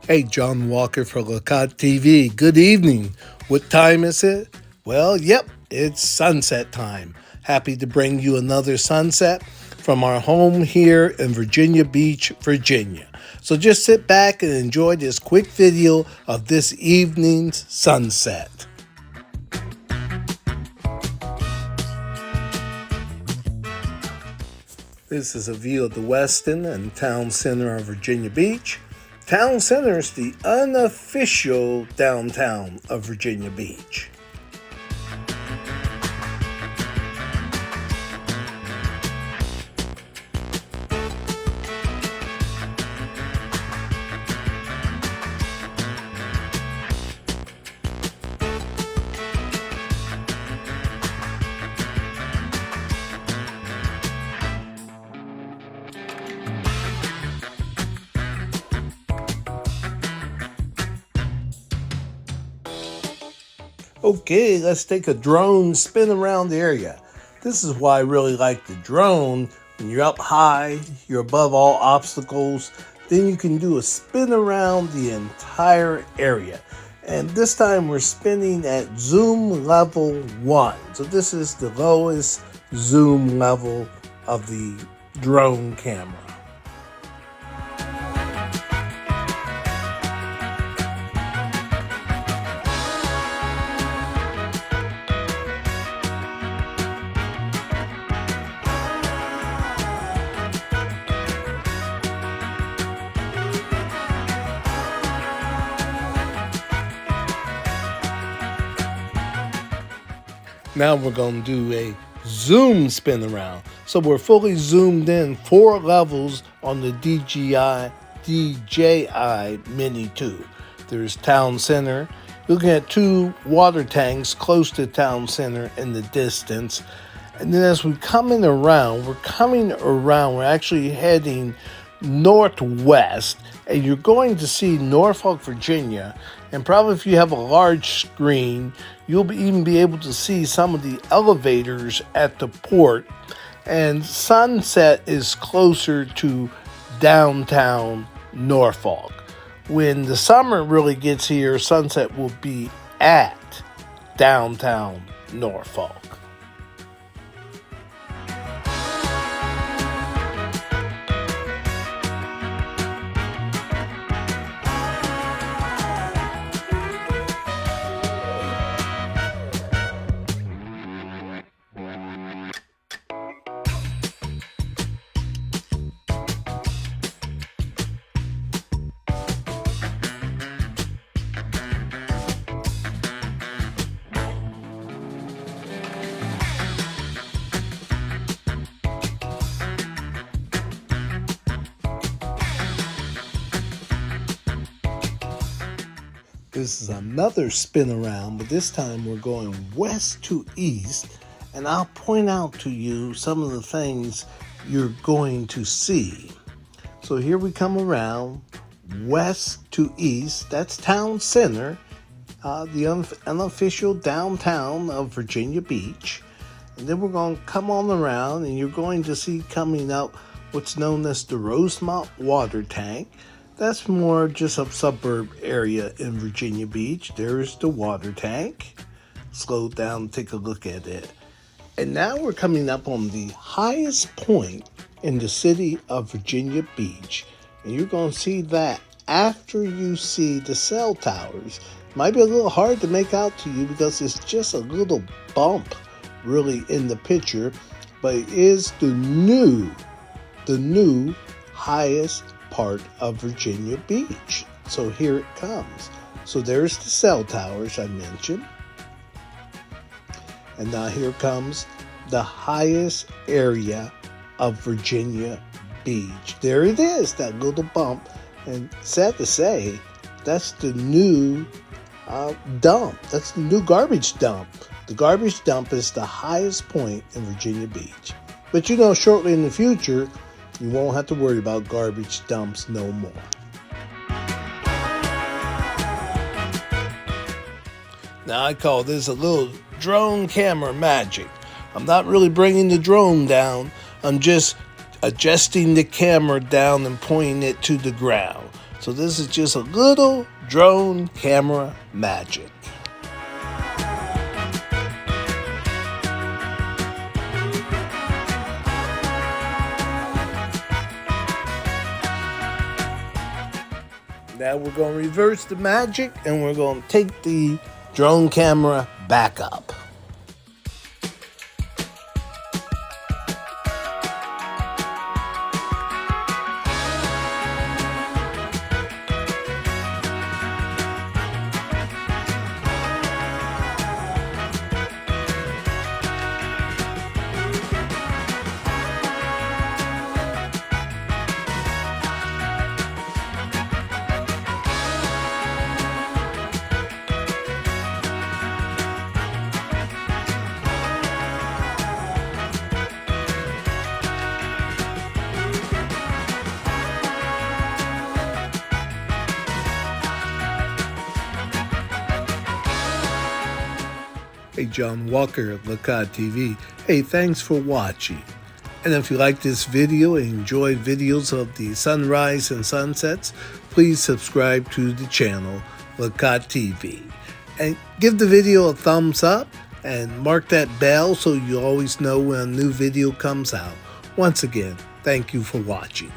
Hey, John Walker for Lacat TV. Good evening. What time is it? Well, yep, it's sunset time. Happy to bring you another sunset from our home here in Virginia Beach, Virginia. So just sit back and enjoy this quick video of this evening's sunset. This is a view of the Westin and Town Center of Virginia Beach. Town Center is the unofficial downtown of Virginia Beach. Okay, let's take a drone spin around the area. This is why I really like the drone. When you're up high, you're above all obstacles, then you can do a spin around the entire area. And this time we're spinning at zoom level 1. So this is the lowest zoom level of the drone camera. Now we're going to do a zoom spin around. So we're fully zoomed in 4 levels on the DJI Mini 2. There's Town Center. Looking at 2 water tanks close to Town Center in the distance. And then as we're coming around, we're actually heading northwest, and you're going to see Norfolk, Virginia. And probably if you have a large screen, you'll even be able to see some of the elevators at the port. And sunset is closer to downtown Norfolk. When the summer really gets here, sunset will be at downtown Norfolk. This is another spin around, but this time we're going west to east, and I'll point out to you some of the things you're going to see. So here we come around west to east. That's Town Center, the unofficial downtown of Virginia Beach. And then we're going to come on around, and you're going to see coming up what's known as the Rosemont Water Tank. That's more just a suburb area in Virginia Beach. There's the water tank. Slow down, take a look at it. And now we're coming up on the highest point in the city of Virginia Beach. And you're going to see that after you see the cell towers. Might be a little hard to make out to you because it's just a little bump really in the picture. But it is the new highest part of Virginia Beach. So here it comes. So there's the cell towers I mentioned. And now here comes the highest area of Virginia Beach. There it is, that little bump. And sad to say, that's the new dump. That's the new garbage dump. The garbage dump is the highest point in Virginia Beach. But you know, shortly in the future, you won't have to worry about garbage dumps no more. Now I call this a little drone camera magic. I'm not really bringing the drone down. I'm just adjusting the camera down and pointing it to the ground. So this is just a little drone camera magic. Now we're going to reverse the magic and we're going to take the drone camera back up. Hey, John Walker of LaCod TV. Hey, thanks for watching. And if you like this video and enjoy videos of the sunrise and sunsets, please subscribe to the channel LaCod TV. And give the video a thumbs up and mark that bell so you always know when a new video comes out. Once again, thank you for watching.